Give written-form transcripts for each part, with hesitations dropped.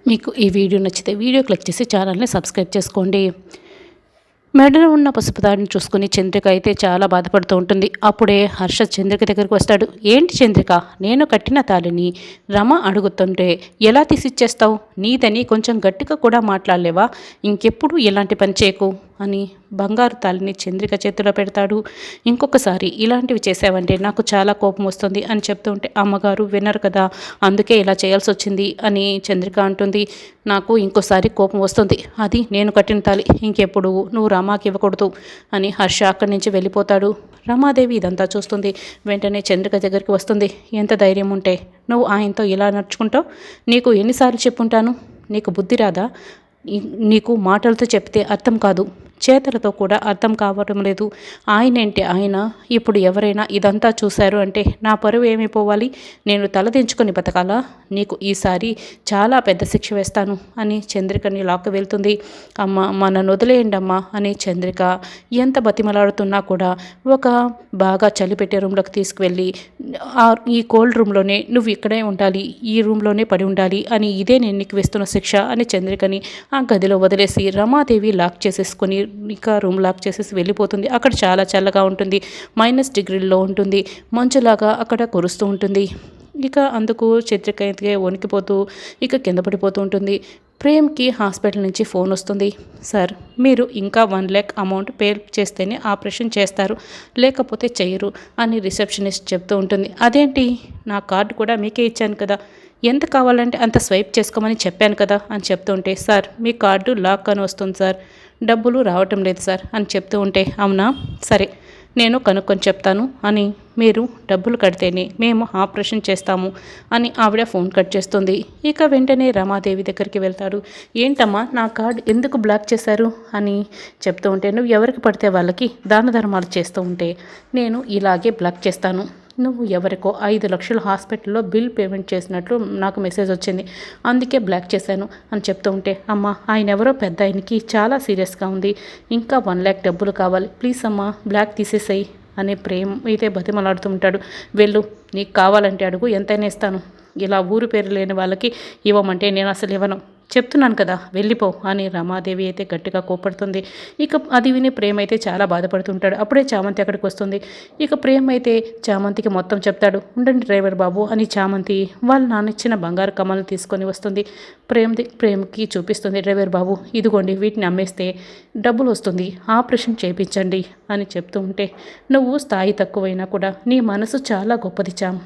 మీకు ఈ వీడియో నచ్చితే వీడియో క్లిక్ చేసి ఛానల్ని సబ్స్క్రైబ్ చేసుకోండి. మెడలో ఉన్న పసుపు తాడిని చూసుకుని చంద్రిక అయితే చాలా బాధపడుతూ ఉంటుంది. అప్పుడే హర్ష చంద్రిక దగ్గరికి వస్తాడు. ఏంటి చంద్రిక, నేను కట్టిన తాళిని రమ అడుగుతుంటే ఎలా తీసిచ్చేస్తావు? నీదని కొంచెం గట్టిగా కూడా మాట్లాడలేవా? ఇంకెప్పుడు ఇలాంటి పని చేయకు అని బంగారు తాళిని చంద్రిక చేతిలో పెడతాడు. ఇంకొకసారి ఇలాంటివి చేసావంటే నాకు చాలా కోపం వస్తుంది అని చెప్తూ ఉంటే అమ్మగారు వినరు కదా, అందుకే ఇలా చేయాల్సి వచ్చింది అని చంద్రిక అంటుంది. నాకు ఇంకోసారి కోపం వస్తుంది, అది నేను కట్టిన తాళి ఇంకెప్పుడు నువ్వు రమాకి ఇవ్వకూడదు అని హర్ష అక్కడి నుంచి వెళ్ళిపోతాడు. రమాదేవి ఇదంతా చూస్తుంది. వెంటనే చంద్రిక దగ్గరికి వస్తుంది. ఎంత ధైర్యం ఉంటే నువ్వు ఆయనతో ఇలా నడుచుకుంటావు? నీకు ఎన్నిసార్లు చెప్పుంటాను? నీకు బుద్ధి రాదా? నీకు మాటలతో చెప్తే అర్థం కాదు, చేతలతో కూడా అర్థం కావటం లేదు. ఆయనేంటి ఆయన, ఇప్పుడు ఎవరైనా ఇదంతా చూశారు అంటే నా పరువు ఏమైపోవాలి? నేను తలదించుకొని బతకాలా? నీకు ఈసారి చాలా పెద్ద శిక్ష వేస్తాను అని చంద్రికని లాక్కు వెళ్తుంది. అమ్మ మనను వదిలేయండి అమ్మా అని చంద్రిక ఎంత బతిమలాడుతున్నా కూడా ఒక బాగా చలిపెట్టే రూమ్లోకి తీసుకువెళ్ళి ఈ కోల్డ్ రూమ్లోనే నువ్వు ఇక్కడే ఉండాలి, ఈ రూమ్లోనే పడి ఉండాలి అని, ఇదే నేను నీకు వేస్తున్న శిక్ష అని చంద్రికని ఆ గదిలో వదిలేసి రమాదేవి లాక్ చేసేసుకొని ఇక రూమ్ లాక్ చేసేసి వెళ్ళిపోతుంది. అక్కడ చాలా చల్లగా ఉంటుంది, -డిగ్రీల్లో ఉంటుంది, మంచులాగా అక్కడ కురుస్తూ ఉంటుంది. ఇక అందుకు చంద్రిక అయితే వణికిపోతూ ఇక కింద పడిపోతూ ఉంటుంది. ప్రేమ్కి హాస్పిటల్ నుంచి ఫోన్ వస్తుంది. సార్, మీరు ఇంకా 1 lakh అమౌంట్ పే చేస్తేనే ఆపరేషన్ చేస్తారు, లేకపోతే చెయ్యరు అని రిసెప్షనిస్ట్ చెప్తూ ఉంటుంది. అదేంటి, నా కార్డు కూడా మీకే ఇచ్చాను కదా, ఎంత కావాలంటే అంత స్వైప్ చేసుకోమని చెప్పాను కదా అని చెప్తూ ఉంటే, సార్ మీ కార్డు లాక్ అని వస్తుంది సార్, డబ్బులు రావటం లేదు సార్ అని చెప్తూ ఉంటే, అవునా సరే నేను కనుక్కొని చెప్తాను అని, మీరు డబ్బులు కడితేనే మేము ఆపరేషన్ చేస్తాము అని ఆవిడ ఫోన్ కట్ చేస్తుంది. ఇక వెంటనే రమాదేవి దగ్గరికి వెళ్తాడు. ఏంటమ్మా నా కార్డు ఎందుకు బ్లాక్ చేశారు అని చెప్తూ ఉంటే, నువ్వు ఎవరికి పడితే వాళ్ళకి దాన ధర్మాలు చేస్తూ ఉంటే నేను ఇలాగే బ్లాక్ చేస్తాను. నువ్వు ఎవరికో 5 లక్షలు హాస్పిటల్లో బిల్ పేమెంట్ చేసినట్లు నాకు మెసేజ్ వచ్చింది, అందుకే బ్లాక్ చేశాను అని చెప్తూ ఉంటే, అమ్మ ఆయన ఎవరో పెద్ద ఆయనకి చాలా సీరియస్గా ఉంది, ఇంకా 1 lakh డబ్బులు కావాలి, ప్లీజ్ అమ్మ బ్లాక్ తీసేసాయి అని ప్రేమ్ అయితే బతిమలాడుతూ ఉంటాడు. వెళ్ళు, నీకు కావాలంటే అడుగు, ఎంతైనా ఇస్తాను, ఇలా ఊరు పేరు లేని వాళ్ళకి ఇవ్వమంటే నేను అసలు ఇవ్వను, చెప్తున్నాను కదా వెళ్ళిపో అని రమాదేవి అయితే గట్టిగా కోపడుతుంది. ఇక అది విని ప్రేమ్ అయితే చాలా బాధపడుతుంటాడు. అప్పుడే చామంతి అక్కడికి వస్తుంది. ఇక ప్రేమ్ అయితే చామంతికి మొత్తం చెప్తాడు. ఉండండి డ్రైవర్ బాబు అని చామంతి వాళ్ళ నాన్న ఇచ్చిన బంగారు కమ్మలు తీసుకొని వస్తుంది. ప్రేమ్కి చూపిస్తుంది. డ్రైవర్ బాబు ఇదిగోండి, వీటిని అమ్మేస్తే డబ్బులు వస్తుంది, ఆపరేషన్ చేయించండి అని చెప్తూ ఉంటే, నువ్వు స్థాయి తక్కువైనా కూడా నీ మనసు చాలా గొప్పది చామ్,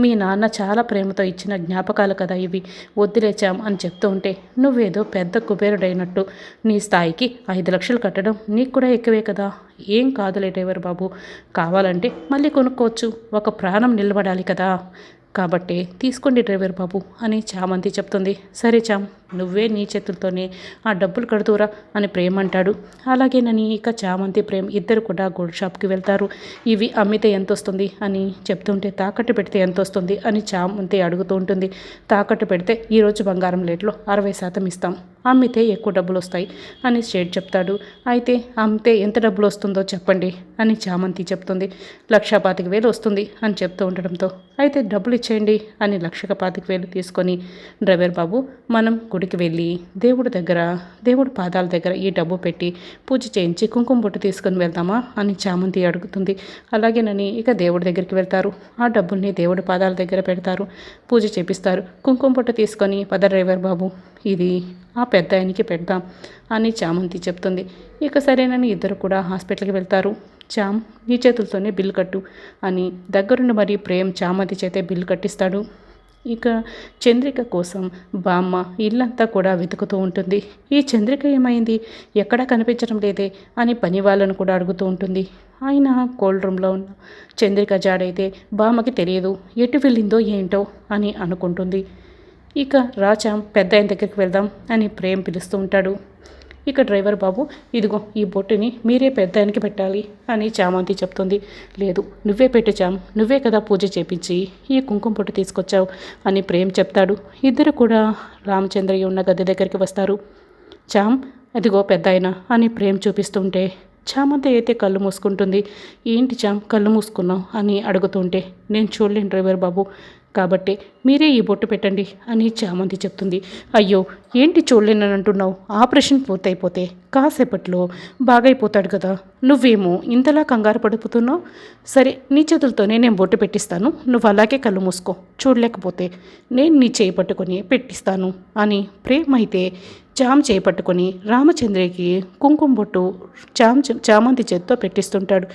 మీ నాన్న చాలా ప్రేమతో ఇచ్చిన జ్ఞాపకాలు కదా ఇవి, వదిలేచాం అని చెప్తూ ఉంటే, నువ్వేదో పెద్ద కుబేరుడైనట్టు నీ స్థాయికి 5 లక్షలు కట్టడం నీకు కూడా ఎక్కువే కదా, ఏం కాదులే డ్రైవర్ బాబు, కావాలంటే మళ్ళీ కొనుక్కోవచ్చు, ఒక ప్రాణం నిలబడాలి కదా, కాబట్టి తీసుకోండి డ్రైవర్ బాబు అని చామంతి చెప్తుంది. సరే చామ్, నువ్వే నీ చేతులతోనే ఆ డబ్బులు కడుతూరా అని ప్రేమ్ అంటాడు. అలాగేనని ఇక చామంతి ప్రేమ్ ఇద్దరు కూడా గోల్డ్ షాప్కి వెళ్తారు. ఇవి అమ్మితే ఎంత వస్తుంది అని చెప్తుంటే, తాకట్టు పెడితే ఎంత వస్తుంది అని చామంతి అడుగుతూ ఉంటుంది. తాకట్టు పెడితే ఈరోజు బంగారం రేట్లో 60% ఇస్తాం, అమ్మితే ఎక్కువ డబ్బులు వస్తాయి అని షేడ్ చెప్తాడు. అయితే అమ్మితే ఎంత డబ్బులు వస్తుందో చెప్పండి అని చామంతి చెప్తుంది. 1,25,000 వస్తుంది అని చెప్తూ ఉండడంతో, అయితే డబ్బులు ఇచ్చేయండి అని 1,25,000 తీసుకొని, డ్రైవర్ బాబు మనం గుడికి వెళ్ళి దేవుడి పాదాల దగ్గర ఈ డబ్బు పెట్టి పూజ చేయించి కుంకుమ బొట్టు తీసుకొని వెళ్దామా అని చామంతి అడుగుతుంది. అలాగేనని ఇక దేవుడి దగ్గరికి వెళ్తారు. ఆ డబ్బుల్ని దేవుడి పాదాల దగ్గర పెడతారు, పూజ చేపిస్తారు. కుంకుమ బొట్టు తీసుకొని, పద డ్రైవర్ బాబు ఇది ఆ పెద్ద ఆయనకి పెడదాం అని చామంతి చెప్తుంది. ఇక సరేనని ఇద్దరు కూడా హాస్పిటల్కి వెళ్తారు. చామ్ నీ చేతులతోనే బిల్లు కట్టు అని దగ్గరుండి మరి ప్రేమ్ చామంతి చేతే బిల్లు కట్టిస్తాడు. ఇక చంద్రిక కోసం బామ్మ ఇల్లంతా కూడా వెతుకుతూ ఉంటుంది. ఈ చంద్రిక ఏమైంది, ఎక్కడా కనిపించడం లేదే అని పని వాళ్ళను కూడా అడుగుతూ ఉంటుంది. ఆయన కోల్డ్ రూమ్లో ఉన్న చంద్రిక జాడైతే బామ్మకి తెలియదు, ఎటు వెళ్ళిందో ఏంటో అని అనుకుంటుంది. ఇక రాచాం పెద్ద ఆయన దగ్గరికి వెళ్దాం అని ప్రేమ్ పిలుస్తూ ఉంటాడు. ఇక డ్రైవర్ బాబు ఇదిగో ఈ బొట్టుని మీరే పెద్ద ఆయనకి పెట్టాలి అని చామంతి చెప్తుంది. లేదు నువ్వే పెట్టు చామ్, నువ్వే కదా పూజ చేపించి ఈ కుంకుమ బొట్టు తీసుకొచ్చావు అని ప్రేమ్ చెప్తాడు. ఇద్దరు కూడా రామచంద్రయ్య ఉన్న గది దగ్గరికి వస్తారు. చామ్ అదిగో పెద్ద ఆయన అని ప్రేమ్ చూపిస్తుంటే, చామంతి అయితే కళ్ళు మూసుకుంటుంది. ఏంటి చామ్ కళ్ళు మూసుకున్నావు అని అడుగుతుంటే, నేను చూడలేను డ్రైవర్ బాబు, కాబట్టి మీరే ఈ బొట్టు పెట్టండి అని చామంతి చెప్తుంది. అయ్యో ఏంటి చూడలేనని అంటున్నావు? ఆపరేషన్ పూర్తయిపోతే కాసేపట్లో బాగైపోతాడు కదా, నువ్వేమో ఇంతలా కంగారు పడిపోతున్నావు. సరే నీ చేతులతోనే నేను బొట్టు పెట్టిస్తాను, నువ్వు అలాగే కళ్ళు మూసుకో, చూడలేకపోతే నేను నీ చేయి పట్టుకొని పెట్టిస్తాను అని ప్రేమ అయితే చేయి పట్టుకొని రామచంద్రకి కుంకుమ బొట్టు చామంతి చేతితో పెట్టిస్తుంటాడు.